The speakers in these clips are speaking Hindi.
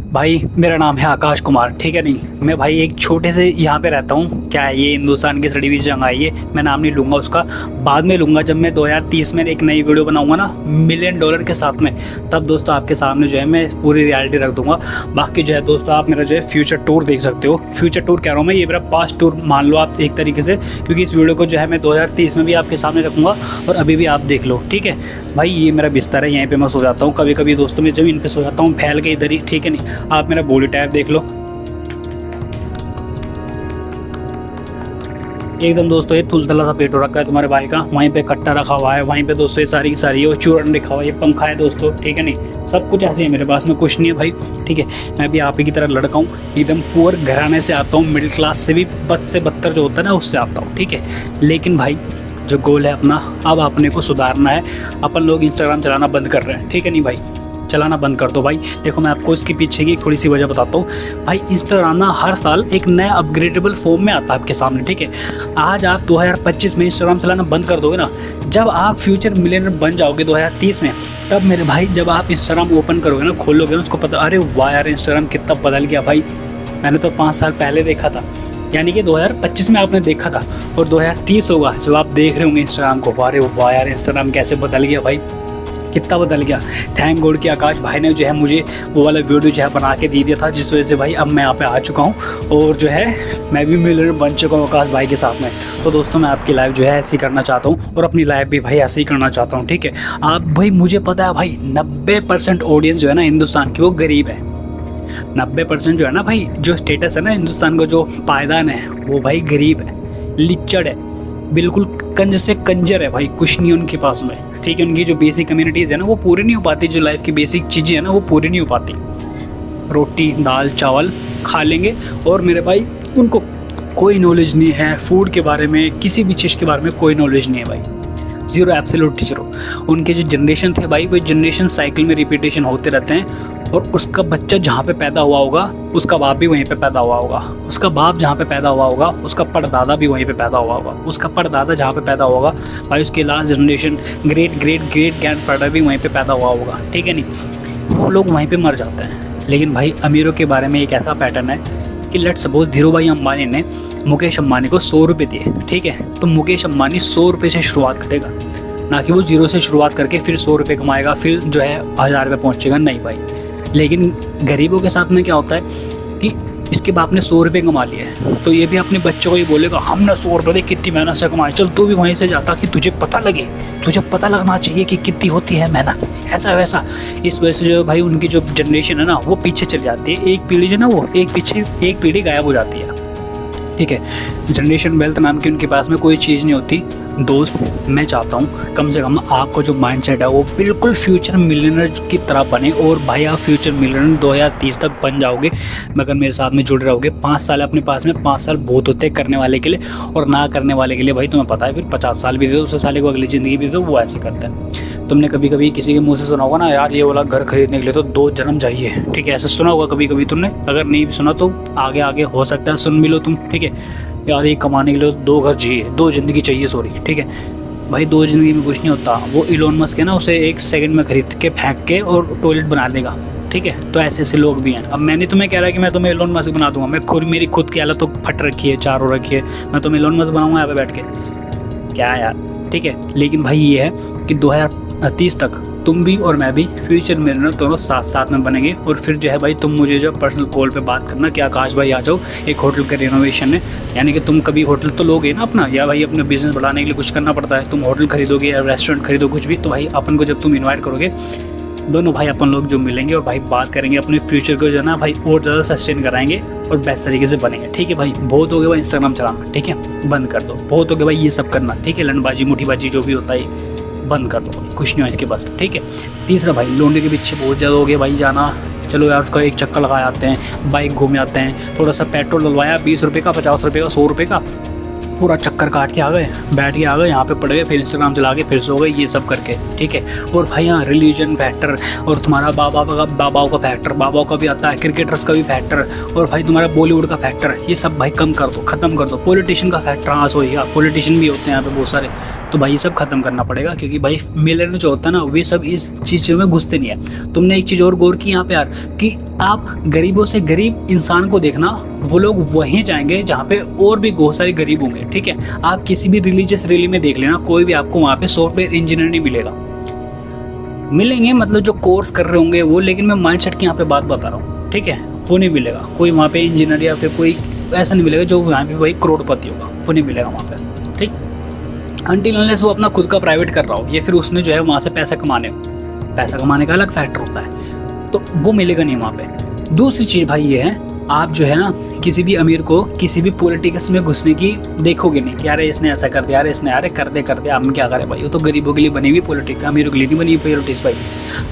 भाई मेरा नाम है आकाश कुमार, ठीक है। नहीं, मैं भाई एक छोटे से यहाँ पे रहता हूँ। क्या है ये हिंदुस्तान की सड़ी हुई शंघाई है। मैं नाम नहीं लूँगा उसका, बाद में लूँगा जब मैं 2030 में एक नई वीडियो बनाऊँगा ना $1 मिलियन के साथ में। तब दोस्तों आपके सामने जो है मैं पूरी रियलिटी रख दूँगा। बाकी जो है दोस्तों आप मेरा जो है फ्यूचर टूर देख सकते हो। फ्यूचर टूर कह रहा हूँ मैं, ये मेरा पास्ट टूर मान लो आप एक तरीके से, क्योंकि इस वीडियो को जो है मैं 2030 में भी आपके सामने रखूँगा और अभी भी आप देख लो, ठीक है। भाई ये मेरा बिस्तर है, यहीं पे मैं सो जाता हूँ। कभी कभी दोस्तों मैं ज़मीन पे सो जाता हूँ फैल के इधर ही, ठीक है। नहीं, आप मेरा बॉडी टाइप देख लो, एकदम दोस्तों ये तुलतला सा पेट हो रखा है तुम्हारे भाई का। वहीं पे कट्टा रखा हुआ है, वहीं पे दोस्तों ये सारी की सारी है, चूरन रखा हुआ है, ये पंखा है दोस्तों, ठीक है। नहीं, सब कुछ ऐसे है मेरे पास में, कुछ नहीं है भाई, ठीक है। मैं भी आप ही की तरह लड़का हूँ, एकदम पुअर घराने से आता हूँ, मिडिल क्लास से भी बस से बदतर जो होता है ना उससे आता हूँ, ठीक है। लेकिन भाई जो गोल है अपना, अब अपने को सुधारना है। अपन लोग इंस्टाग्राम चलाना बंद कर रहे हैं, ठीक है। नहीं भाई, चलाना बंद कर दो भाई। देखो मैं आपको इसके पीछे की थोड़ी सी वजह बताता हूँ। भाई इंस्टाग्राम ना हर साल एक नया अपग्रेडेबल फॉर्म में आता है आपके सामने, ठीक है। आज आप 2025 में इंस्टाग्राम चलाना बंद कर दोगे ना, जब आप फ्यूचर मिलियनर बन जाओगे 2030 में, तब मेरे भाई जब आप इंस्टाग्राम ओपन करोगे ना, खोलोगे ना, उसको पता, अरे वाह यार इंस्टाग्राम कितना बदल गया भाई। मैंने तो 5 साल पहले देखा था, यानी कि 2025 में आपने देखा था, और 2030 होगा जब आप देख रहे होंगे इंस्टाग्राम को, अरे वाह यार इंस्टाग्राम कैसे बदल गया भाई, कितना बदल गया। थैंक गॉड कि आकाश भाई ने जो है मुझे वो वाला वीडियो जो है बना के दे दिया था, जिस वजह से भाई अब मैं यहाँ पे आ चुका हूँ और जो है मैं भी मिलियनर बन चुका हूँ आकाश भाई के साथ में। तो दोस्तों मैं आपकी लाइफ जो है ऐसे ही करना चाहता हूँ और अपनी लाइफ भी भाई ऐसे ही करना चाहता हूँ, ठीक है। आप भाई मुझे पता है भाई 90% ऑडियंस जो है ना हिंदुस्तान की वो गरीब है। 90% जो है ना भाई, जो स्टेटस है ना हिंदुस्तान का, जो पायदान है वो भाई गरीब है, लिच्चड़ है, बिल्कुल कंज से कंजर है भाई, कुछ नहीं उनके पास में, ठीक है। उनकी जो बेसिक कम्युनिटीज़ है ना वो पूरी नहीं हो पाती, जो लाइफ की बेसिक चीज़ें हैं ना वो पूरी नहीं हो पाती। रोटी दाल चावल खा लेंगे और मेरे भाई उनको कोई नॉलेज नहीं है फूड के बारे में, किसी भी चीज़ के बारे में कोई नॉलेज नहीं है भाई, जीरो एब्सोल्यूट टीचर। उनके जो जनरेशन थे भाई, वो जनरेशन साइकिल में रिपीटेशन होते रहते हैं, और उसका बच्चा जहाँ पे पैदा हुआ होगा उसका बाप भी वहीं पे पैदा हुआ होगा, उसका बाप जहाँ पे पैदा हुआ होगा उसका परदादा भी वहीं पे पैदा हुआ होगा, उसका परदादा जहाँ पे पैदा हुआ होगा भाई उसके last generation great great great grandfather भी वहीं पे पैदा हुआ होगा, ठीक है। नहीं, वो लोग वहीं पे मर जाते हैं। लेकिन भाई अमीरों के बारे में एक ऐसा पैटर्न है कि लेट सपोज धीरू भाई अंबानी ने मुकेश अंबानी को 100 रुपये दिए, ठीक है, तो मुकेश अंबानी 100 रुपये से शुरुआत करेगा, ना कि वो जीरो से शुरुआत करके फिर 100 रुपये कमाएगा, फिर जो है 1000 रुपये पहुँचेगा, नहीं भाई। लेकिन गरीबों के साथ में क्या होता है कि इसके बाप ने 100 रुपये कमा लिए हैं, तो ये भी अपने बच्चों को ये बोलेगा हमने 100 रुपये कितनी मेहनत से कमाए, चल तू भी वहीं से जाता कि तुझे पता लगे, तुझे पता लगना चाहिए कि कितनी होती है मेहनत, ऐसा वैसा। इस वजह से जो भाई उनकी जो जनरेशन है ना वो पीछे चली जाती है, एक पीढ़ी जो ना वो एक पीढ़ी गायब हो जाती है, ठीक है। जनरेशन वेल्थ नाम की उनके पास में कोई चीज़ नहीं होती। दोस्त मैं चाहता हूँ कम से कम आपको जो माइंडसेट है वो बिल्कुल फ्यूचर मिलियनर की तरह बने, और भाई आप फ्यूचर मिलियनर 2030 तक बन जाओगे मगर मेरे साथ में जुड़े रहोगे। 5 साल अपने पास में, 5 साल बहुत होते हैं करने वाले के लिए, और ना करने वाले के लिए भाई तुम्हें पता है फिर 50 साल भी दे दो, उससे साले को अगली ज़िंदगी भी दे दो, वो ऐसे करते हैं। तुमने कभी कभी किसी के मुँह से सुना होगा ना, यार ये वाला घर खरीदने के लिए तो 2 जन्म चाहिए, ठीक है, ऐसा सुना होगा कभी कभी तुमने। अगर नहीं भी सुना तो आगे आगे हो सकता है सुन मिलो तुम, ठीक है। यार ये कमाने के लिए 2 घर चाहिए, 2 ज़िंदगी चाहिए, सॉरी, ठीक है भाई। 2 ज़िंदगी में कुछ नहीं होता, वो इलोन मस्क है ना, उसे 1 सेकंड में खरीद के फेंक के और टॉयलेट बना देगा, ठीक है। तो ऐसे ऐसे लोग भी हैं। अब मैंने तुम्हें कह रहा है कि मैं तुम्हें इलोन मस्क बना दूंगा, मैं खुद, मेरी खुद की हालत तो फट रखी है, 4 हो रखी है, मैं तुम्हें इलोन मस्क बनाऊंगा यहाँ पे बैठ के, क्या यार, ठीक है। लेकिन भाई ये है कि 2030 तक तुम भी और मैं भी फ्यूचर मिलियनर दोनों साथ साथ में बनेंगे, और फिर जो है भाई तुम मुझे जो पर्सनल कॉल पे बात करना कि आकाश भाई आ जाओ, एक होटल का रिनोवेशन है, यानी कि तुम कभी होटल तो लोगे ना अपना, या भाई अपने बिजनेस बढ़ाने के लिए कुछ करना पड़ता है, तुम होटल खरीदोगे या रेस्टोरेंट खरीदो कुछ भी, तो भाई अपन को जब तुम इन्वाइट करोगे, दोनों भाई अपन लोग जो मिलेंगे और भाई बात करेंगे अपने फ्यूचर को जो है ना भाई और ज़्यादा सस्टेन कराएंगे और बेस्ट तरीके से बनेंगे, ठीक है भाई। बहुत हो गया भाई इंस्टाग्राम चलाना, ठीक है, बंद कर दो। बहुत हो गया भाई ये सब करना, ठीक है, लंडबाजी मुठीबाजी जो भी होता है बंद कर दो, कुछ नहीं हो इसके पास, ठीक है। तीसरा भाई लौंडे के पीछे बहुत ज़्यादा हो गया भाई जाना, चलो यार उसका एक चक्कर लगा आते हैं, बाइक घूम आते हैं, थोड़ा सा पेट्रोल डलवाया 20 रुपये का, 50 रुपये का, 100 रुपये का, पूरा चक्कर काट के आ गए, बैठ के आ गए यहाँ पे पड़ गए, फिर इंस्टाग्राम चला के फिर सो गए, ये सब करके, ठीक है। और भाई यहाँ रिलीजन फैक्टर, और तुम्हारा बाबाओं का फैक्टर, बाबाओं का भी आता है, क्रिकेटर्स का भी फैक्टर, और भाई तुम्हारा बॉलीवुड का फैक्टर, ये सब भाई कम कर दो, ख़त्म कर दो। पॉलिटिशियन का फैक्टर, हाँ सो पॉलिटिशियन भी होते हैं यहाँ पे बहुत सारे, तो भाई ये सब खत्म करना पड़ेगा, क्योंकि भाई मिलियनर जो होता है ना वे सब इस चीज़ों में घुसते नहीं है। तुमने एक चीज़ और गौर की यहाँ पे यार, कि आप गरीबों से गरीब इंसान को देखना, वो लोग वहीं जाएंगे जहाँ पे और भी बहुत सारे गरीब होंगे, ठीक है। आप किसी भी रिलीजियस रैली में देख लेना, कोई भी आपको वहाँ पे सॉफ्टवेयर इंजीनियर नहीं मिलेगा। मिलेंगे मतलब जो कोर्स कर रहे होंगे वो, लेकिन मैं माइंडसेट की यहाँ पे बात बता रहा हूँ, ठीक है। वो नहीं मिलेगा कोई वहाँ पे इंजीनियर, या फिर कोई ऐसा नहीं मिलेगा जो वहाँ पे भाई करोड़पति होगा, वो नहीं मिलेगा वहाँ पे, ठीक। अनटिल अनलेस वो अपना खुद का प्राइवेट कर रहा हो, या फिर उसने जो है वहाँ से पैसा कमाने का अलग फैक्टर होता है, तो वो मिलेगा नहीं वहाँ पे। दूसरी चीज़ भाई ये है, आप जो है ना किसी भी अमीर को किसी भी पॉलिटिक्स में घुसने की देखोगे नहीं कि यार इसने ऐसा कर दिया, यार इसने यार कर दे हम क्या करें भाई। वो तो गरीबों के लिए बनी हुई पॉलिटिक्स, अमीरों के लिए नहीं बनी हुई पॉलिटिक्स भाई।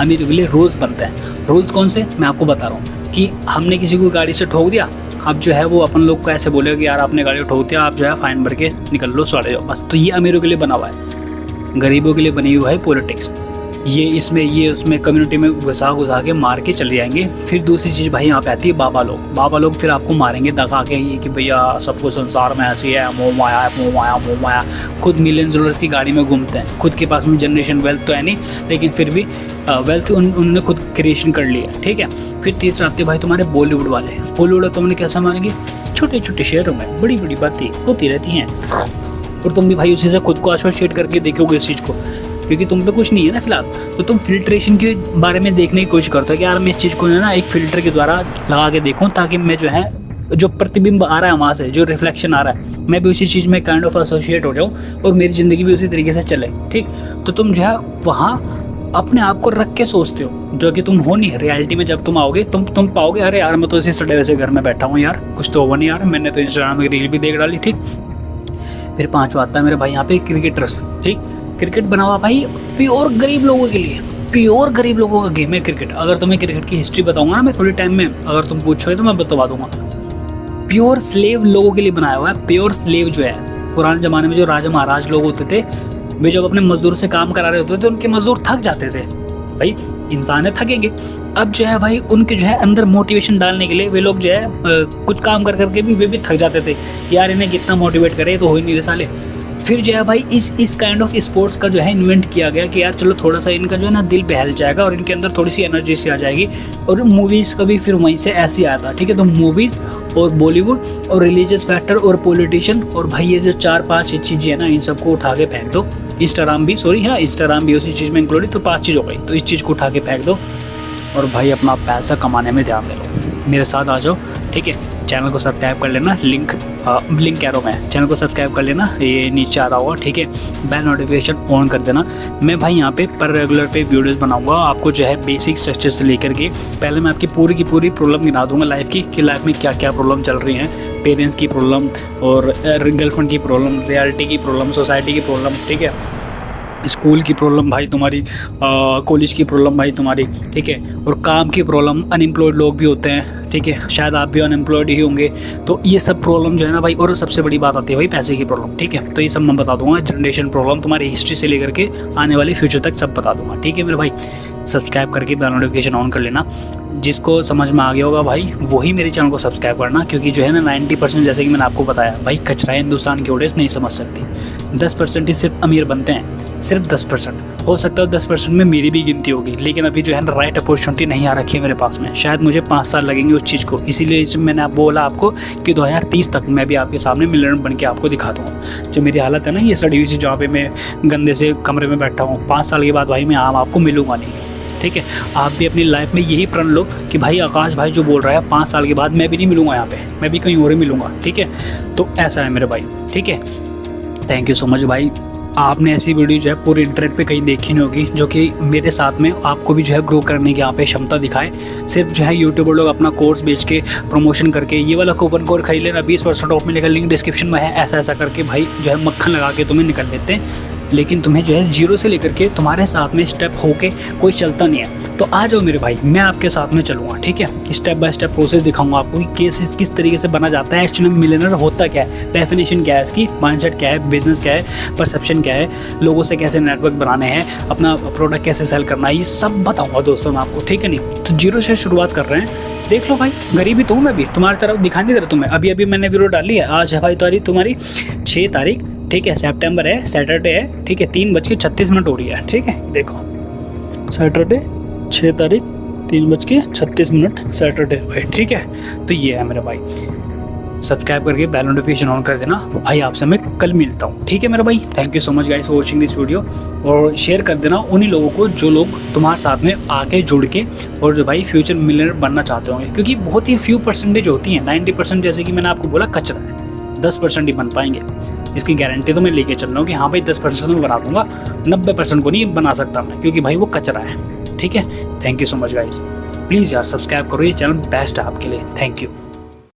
अमीरों के लिए रूल्स बनते हैं। रूल्स कौन से, मैं आपको बता रहा हूँ कि हमने किसी को गाड़ी से ठोक दिया, अब जो है वो अपन लोग को ऐसे बोलेगा कि यार आपने गाड़ी ठोक दिया, आप जो है फाइन भर के निकल लो, चले जाओ बस। तो ये अमीरों के लिए बना हुआ है, गरीबों के लिए बनी हुई है पॉलिटिक्स। ये उसमें कम्युनिटी में घुसा के मार के चले जाएंगे। फिर दूसरी चीज़ भाई यहाँ पे आती है बाबा लोग फिर आपको मारेंगे दगा के, ये कि भैया सबको संसार में ऐसी है, मोह माया। खुद $मिलियंस की गाड़ी में घूमते हैं, खुद के पास में जनरेशन वेल्थ तो है नहीं, लेकिन फिर भी वेल्थ उन्होंने खुद क्रिएशन कर लिया, ठीक है। फिर तीसरा आते भाई तुम्हारे बॉलीवुड वाले तुमने कैसा मानेंगे, छोटे छोटे शहरों में बड़ी बड़ी बातें होती रहती हैं, और तुम भी भाई उसी से खुद को एसोसिएट करके देखोगे इस चीज़ को, क्योंकि तुम पे कुछ नहीं है ना फिलहाल। तो तुम फिल्ट्रेशन के बारे में देखने की कोशिश करते हो कि यार मैं इस चीज़ को ना एक फ़िल्टर के द्वारा लगा के देखूं, ताकि मैं जो है जो प्रतिबिंब आ रहा है वहाँ से, जो रिफ्लेक्शन आ रहा है, मैं भी उसी चीज़ में काइंड ऑफ एसोसिएट हो जाऊँ और मेरी ज़िंदगी भी उसी तरीके से चले, ठीक। तो तुम जो है वहाँ अपने आप को रख के सोचते हो, जो कि तुम हो नहीं। रियलिटी में जब तुम आओगे तुम पाओगे अरे यार मैं तो इसी सड़े वैसे घर में बैठा हूँ यार, कुछ तो हुआ नहीं यार, मैंने तो इंस्टाग्राम में रील भी देख डाली, ठीक। फिर पाँचवा आता है मेरे भाई यहाँ पे क्रिकेटर्स, ठीक। क्रिकेट बना हुआ भाई प्योर गरीब लोगों के लिए, प्योर गरीब लोगों का गेम है क्रिकेट। अगर तुम्हें क्रिकेट की हिस्ट्री बताऊंगा ना मैं थोड़ी टाइम में, अगर तुम पूछोगे तो मैं बता दूंगा। प्योर स्लेव लोगों के लिए बनाया हुआ है। प्योर स्लेव जो है, पुराने ज़माने में जो राजा महाराज लोग होते थे, वे जब अपने मजदूर से काम करा रहे होते थे, उनके मजदूर थक जाते थे भाई, इंसान है थकेंगे। अब जो है भाई उनके जो है अंदर मोटिवेशन डालने के लिए वे लोग जो है कुछ काम कर करके भी वे भी थक जाते थे कि यार इन्हें कितना मोटिवेट करे, तो हो ही नहीं रहे साले। फिर जो है भाई इस काइंड ऑफ स्पोर्ट्स का जो है इन्वेंट किया गया कि यार चलो थोड़ा सा इनका जो है ना दिल बहल जाएगा और इनके अंदर थोड़ी सी एनर्जी सी आ जाएगी। और मूवीज़ का भी फिर वहीं से ऐसे आया था, ठीक है। तो मूवीज़ और बॉलीवुड और रिलीजियस फैक्टर और पॉलिटिशियन और भाई ये जो 4-5 चीज़ें हैं ना, इन सबको उठा के फेंक दो। इंस्टाग्राम भी उसी चीज़ में इंक्लूडेड, तो 5 चीज़ हो गई। तो इस चीज़ को उठा के फेंक दो और भाई अपना पैसा कमाने में ध्यान दे लो, मेरे साथ आ जाओ, ठीक है। चैनल को सब्सक्राइब कर लेना, लिंक कह रहा हूँ मैं, चैनल को सब्सक्राइब कर लेना, ये नीचे आ रहा होगा, ठीक है। बेल नोटिफिकेशन ऑन कर देना। मैं भाई यहाँ पे पर रेगुलर पे वीडियोस बनाऊंगा, आपको जो है बेसिक स्ट्रक्चर से लेकर के पहले मैं आपकी पूरी की पूरी प्रॉब्लम गिना दूंगा लाइफ की, कि लाइफ में क्या क्या प्रॉब्लम चल रही हैं, पेरेंट्स की प्रॉब्लम और गर्लफ्रेंड की प्रॉब्लम, रियलिटी की प्रॉब्लम, सोसाइटी की प्रॉब्लम, ठीक है, स्कूल की प्रॉब्लम भाई तुम्हारी, कॉलेज की प्रॉब्लम भाई तुम्हारी, ठीक है, और काम की प्रॉब्लम, अनएम्प्लॉयड लोग भी होते हैं, ठीक है, शायद आप भी अनएम्प्लॉयड ही होंगे। तो ये सब प्रॉब्लम जो है ना भाई, और सबसे बड़ी बात आती है भाई पैसे की प्रॉब्लम, ठीक है। तो ये सब मैं बता दूंगा, जनरेशन प्रॉब्लम तुम्हारी हिस्ट्री से लेकर के आने वाले फ्यूचर तक सब बता दूंगा, ठीक है मेरे भाई। सब्सक्राइब करके बेल नोटिफिकेशन ऑन कर लेना। जिसको समझ में आ गया होगा भाई वही मेरे चैनल को सब्सक्राइब करना, क्योंकि जो है ना 90% जैसे कि मैंने आपको बताया भाई, कचरा हिंदुस्तान की ऑडियंस नहीं समझ सकती। 10% ही सिर्फ अमीर बनते हैं, सिर्फ 10%। हो सकता है 10% में मेरी भी गिनती होगी, लेकिन अभी जो है ना राइट अपॉर्चुनिटी नहीं आ रखी है मेरे पास में। शायद मुझे 5 साल लगेंगे उस चीज़ को, इसीलिए मैंने बोला आपको कि 2030 तक मैं भी आपके सामने मिलियनर बन के आपको दिखाता हूँ। जो मेरी हालत है ना ये सड़ी हुई सी, जहाँ पे मैं गंदे से कमरे में बैठा हूँ, 5 साल के बाद भाई मैं आपको मिलूंगा नहीं, ठीक है। आप भी अपनी लाइफ में यही प्रण लो कि भाई आकाश भाई जो बोल रहा है 5 साल के बाद मैं भी नहीं मिलूंगा यहाँ पे, मैं भी कहीं और ही मिलूंगा, ठीक है। तो ऐसा है मेरे भाई, ठीक है। थैंक यू सो मच भाई। आपने ऐसी वीडियो जो है पूरे इंटरनेट पे कहीं देखी नहीं होगी, जो कि मेरे साथ में आपको भी जो है ग्रो करने की यहाँ पे क्षमता दिखाए। सिर्फ जो है यूट्यूबर लोग अपना कोर्स बेच के प्रमोशन करके ये वाला कूपन कोड खरीद लेना, 20% ऑफ मिलेगा, लिंक डिस्क्रिप्शन में है, ऐसा करके भाई जो है मक्खन लगा के तुम्हें निकल लेते हैं। लेकिन तुम्हें जो है जीरो से लेकर के तुम्हारे साथ में स्टेप होके कोई चलता नहीं है। तो आ जाओ मेरे भाई, मैं आपके साथ में चलूँगा, ठीक है। स्टेप बाय स्टेप प्रोसेस दिखाऊंगा आपको कि किस तरीके से बना जाता है, एक्चुअली मिलियनर होता क्या है, डेफिनेशन क्या है इसकी, माइंडसेट क्या है, बिजनेस क्या है, परसेप्शन क्या है, लोगों से कैसे नेटवर्क बनाने हैं, अपना प्रोडक्ट कैसे सेल करना है, ये सब बताऊँगा दोस्तों मैं आपको, ठीक है। नहीं तो जीरो से शुरुआत कर रहे हैं। देख लो भाई, गरीबी तो हूँ मैं भी, तुम्हारी तरफ दिखा नहीं दे रहा तुम्हें। अभी मैंने वीडियो डाली है, आज है भाई तुम्हारी 6 तारीख, ठीक है, सितंबर है, सैटरडे है, ठीक है, 3:36 हो रही है, ठीक है, देखो सैटरडे 6 तारीख 3:36 सैटरडे है, ठीक है। तो ये है मेरे भाई, सब्सक्राइब करके बेल नोटिफिकेशन ऑन कर देना भाई। आपसे मैं कल मिलता हूँ, ठीक है मेरे भाई। Thank you so much guys for watching this video, और शेयर कर देना उन्हीं लोगों को जो लोग तुम्हारे साथ में आके जुड़ के और जो भाई फ्यूचर मिलियनर बनना चाहते होंगे, क्योंकि बहुत ही फ्यू परसेंटेज होती हैं। 90% जैसे कि मैंने आपको बोला कचरा है, 10% ही बन पाएंगे। इसकी गारंटी तो मैं लेके चल रहा हूँ कि हाँ भाई 10% में बना दूंगा, 90% को नहीं बना सकता मैं, क्योंकि भाई वो कचरा है, ठीक है। Thank you so much guys, please यार सब्सक्राइब करो, ये चैनल बेस्ट है आपके लिए। Thank you.